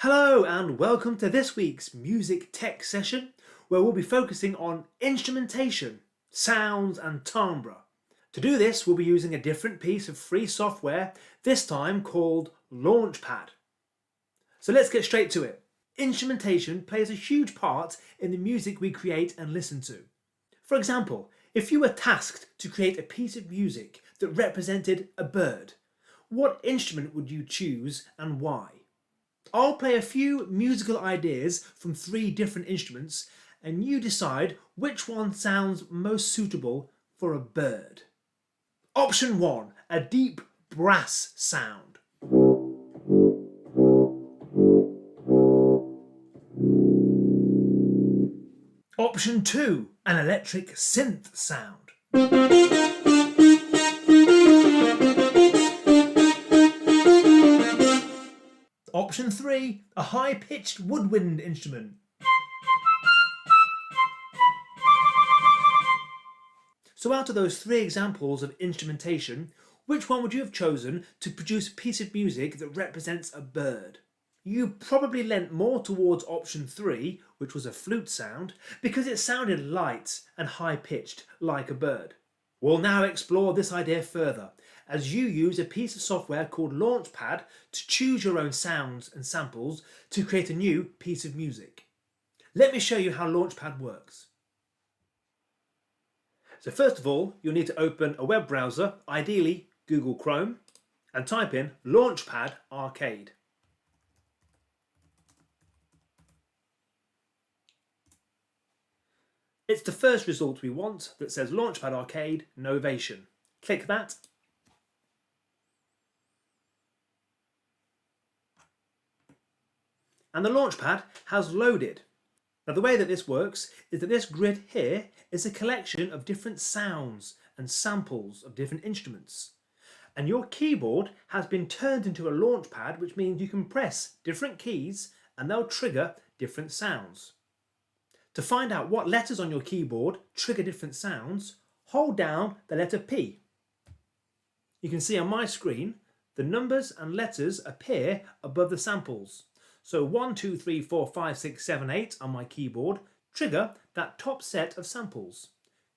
Hello and welcome to this week's music tech session where we'll be focusing on instrumentation, sounds and timbre. To do this we'll be using a different piece of free software, this time called Launchpad. So let's get straight to it. Instrumentation plays a huge part in the music we create and listen to. For example, if you were tasked to create a piece of music that represented a bird, what instrument would you choose and why? I'll play a few musical ideas from 3 different instruments and you decide which one sounds most suitable for a bird. Option 1, a deep brass sound. Option 2, an electric synth sound. Option 3, a high-pitched woodwind instrument. So out of those 3 examples of instrumentation, which one would you have chosen to produce a piece of music that represents a bird? You probably leant more towards option 3, which was a flute sound, because it sounded light and high-pitched like a bird. We'll now explore this idea further, as you use a piece of software called Launchpad to choose your own sounds and samples to create a new piece of music. Let me show you how Launchpad works. So first of all, you'll need to open a web browser, ideally Google Chrome, and type in Launchpad Arcade. It's the first result we want that says Launchpad Arcade Novation. Click that. And the Launchpad has loaded. Now the way that this works is that this grid here is a collection of different sounds and samples of different instruments. And your keyboard has been turned into a launchpad, which means you can press different keys and they'll trigger different sounds. To find out what letters on your keyboard trigger different sounds, hold down the letter P. You can see on my screen the numbers and letters appear above the samples. So 1, 2, 3, 4, 5, 6, 7, 8 on my keyboard trigger that top set of samples.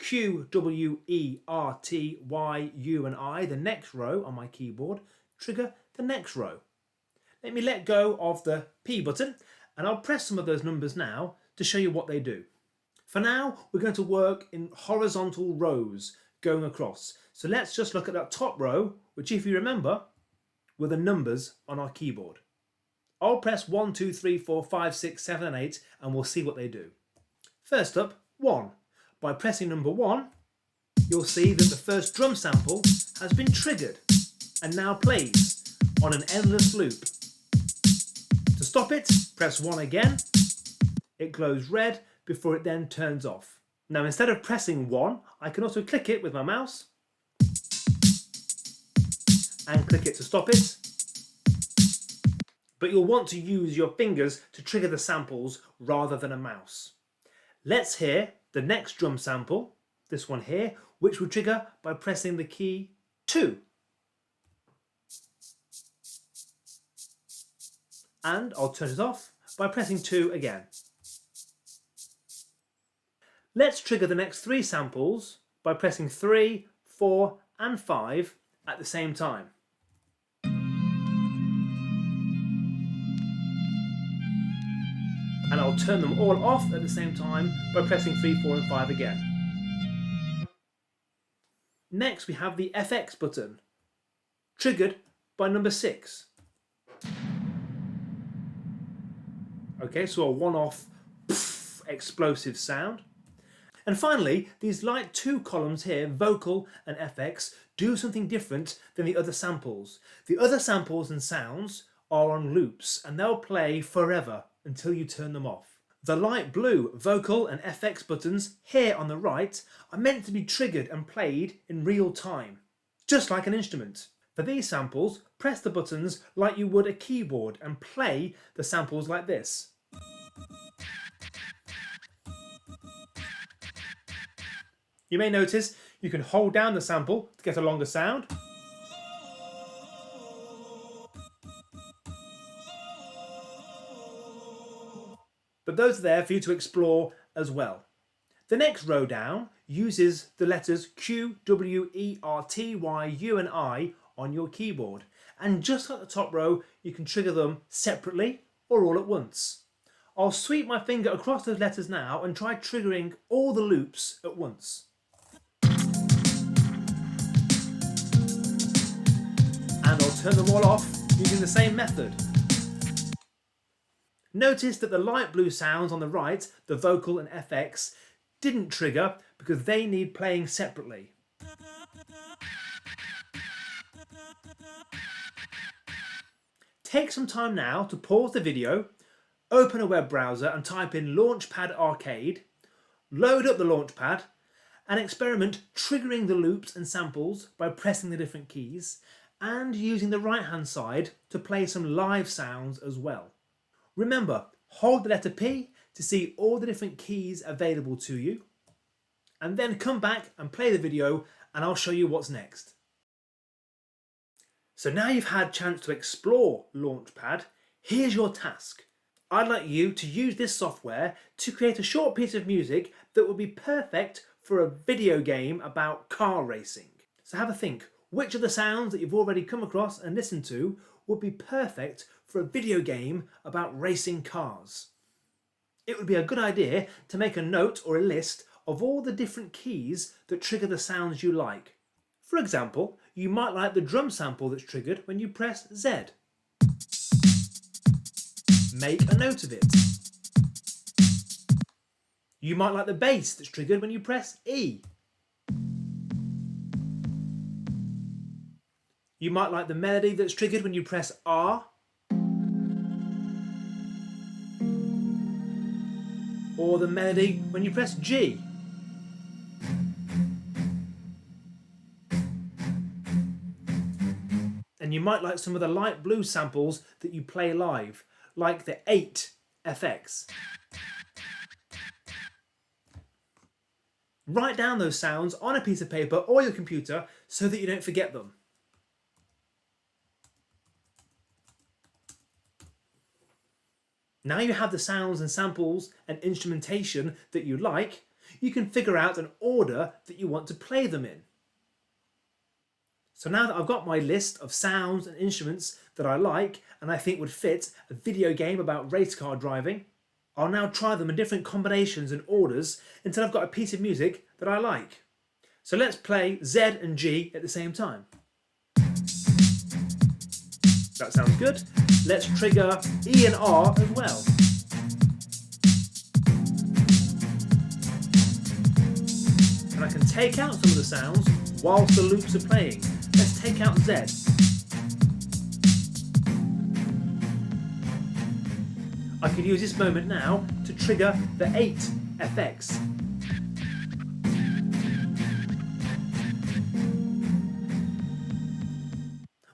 Q, W, E, R, T, Y, U and I, the next row on my keyboard, trigger the next row. Let me let go of the P button and I'll press some of those numbers now to show you what they do. For now, we're going to work in horizontal rows going across. So let's just look at that top row, which if you remember, were the numbers on our keyboard. I'll press 1, 2, 3, 4, 5, 6, 7 and 8 and we'll see what they do. First up, 1. By pressing number 1, you'll see that the first drum sample has been triggered and now plays on an endless loop. To stop it, press 1 again. It glows red before it then turns off. Now instead of pressing 1, I can also click it with my mouse and click it to stop it. But you'll want to use your fingers to trigger the samples rather than a mouse. Let's hear the next drum sample, this one here, which will trigger by pressing the key 2. And I'll turn it off by pressing 2 again. Let's trigger the next 3 samples by pressing 3, 4 and 5 at the same time. And I'll turn them all off at the same time by pressing 3, 4 and 5 again. Next we have the FX button, triggered by number 6. Okay, so a one-off explosive sound. And finally, these light 2 columns here, vocal and FX, do something different than the other samples. The other samples and sounds are on loops and they'll play forever until you turn them off. The light blue vocal and FX buttons here on the right are meant to be triggered and played in real time, just like an instrument. For these samples, press the buttons like you would a keyboard and play the samples like this. You may notice you can hold down the sample to get a longer sound. but those are there for you to explore as well. The next row down uses the letters Q, W, E, R, T, Y, U and I on your keyboard. And just like the top row, you can trigger them separately or all at once. I'll sweep my finger across those letters now and try triggering all the loops at once. And I'll turn them all off using the same method. Notice that the light blue sounds on the right, the vocal and FX, didn't trigger because they need playing separately. Take some time now to pause the video, open a web browser and type in Launchpad Arcade, load up the Launchpad and experiment triggering the loops and samples by pressing the different keys and using the right hand side to play some live sounds as well. Remember, hold the letter P to see all the different keys available to you, and then come back and play the video and I'll show you what's next. So now you've had a chance to explore Launchpad, here's your task. I'd like you to use this software to create a short piece of music that would be perfect for a video game about car racing. So have a think, which of the sounds that you've already come across and listened to would be perfect for a video game about racing cars? It would be a good idea to make a note or a list of all the different keys that trigger the sounds you like. For example, you might like the drum sample that's triggered when you press Z. Make a note of it. You might like the bass that's triggered when you press E. You might like the melody that's triggered when you press R. Or the melody when you press G. And you might like some of the light blue samples that you play live, like the 8 FX. Write down those sounds on a piece of paper or your computer so that you don't forget them. Now you have the sounds and samples and instrumentation that you like, you can figure out an order that you want to play them in. So now that I've got my list of sounds and instruments that I like and I think would fit a video game about race car driving, I'll now try them in different combinations and orders until I've got a piece of music that I like. So let's play Z and G at the same time. That sounds good. Let's trigger E and R as well. And I can take out some of the sounds whilst the loops are playing. Let's take out Z. I could use this moment now to trigger the 8 FX.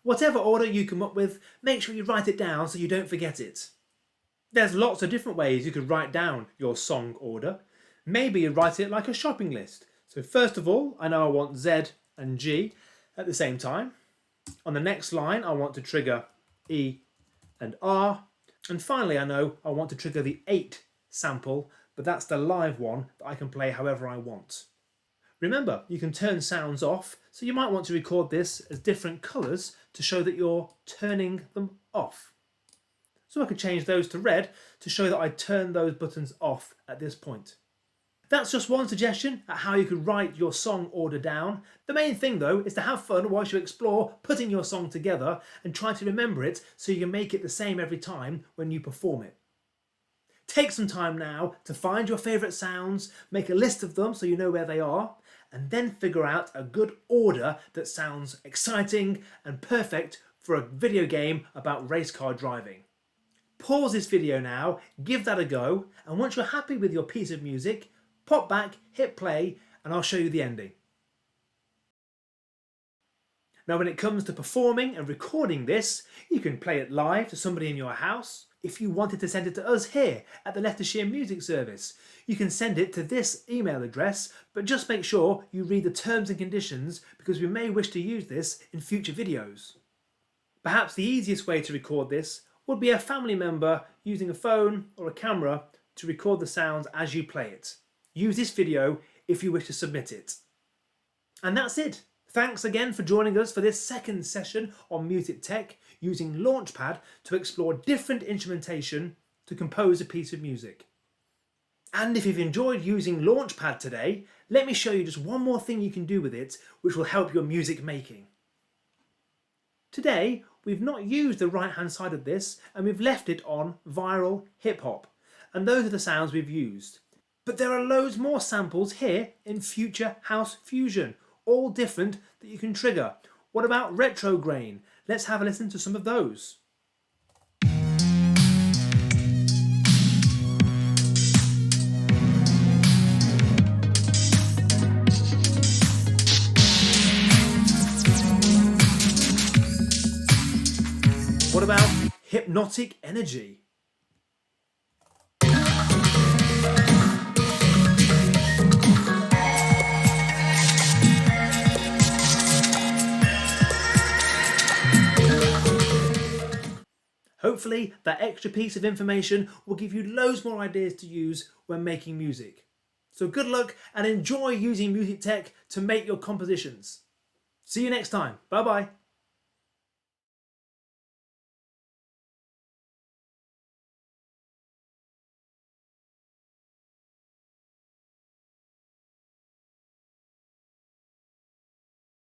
Whatever order you come up with, make sure you write it down so you don't forget it. There's lots of different ways you could write down your song order. Maybe you write it like a shopping list. So first of all, I know I want Z and G at the same time. On the next line, I want to trigger E and R. And finally, I know I want to trigger the 8 sample, but that's the live one that I can play however I want. Remember, you can turn sounds off, so you might want to record this as different colours to show that you're turning them off. So I could change those to red to show that I turn those buttons off at this point. That's just one suggestion at how you could write your song order down. The main thing though is to have fun whilst you explore putting your song together and try to remember it so you can make it the same every time when you perform it. Take some time now to find your favourite sounds, make a list of them so you know where they are, and then figure out a good order that sounds exciting and perfect for a video game about race car driving. Pause this video now, give that a go, and once you're happy with your piece of music, pop back, hit play, and I'll show you the ending. Now when it comes to performing and recording this, you can play it live to somebody in your house. If you wanted to send it to us here at the Leicestershire Music Service, you can send it to this email address, but just make sure you read the terms and conditions because we may wish to use this in future videos. Perhaps the easiest way to record this would be a family member using a phone or a camera to record the sounds as you play it. Use this video if you wish to submit it. And that's it. Thanks again for joining us for this second session on music tech using Launchpad to explore different instrumentation to compose a piece of music. And if you've enjoyed using Launchpad today, let me show you just one more thing you can do with it which will help your music making. Today, we've not used the right hand side of this and we've left it on viral hip hop. And those are the sounds we've used. But there are loads more samples here in Future House Fusion, all different that you can trigger. What about retrograin? Let's have a listen to some of those. What about hypnotic energy? Hopefully that extra piece of information will give you loads more ideas to use when making music. So good luck and enjoy using music tech to make your compositions. See you next time. Bye bye.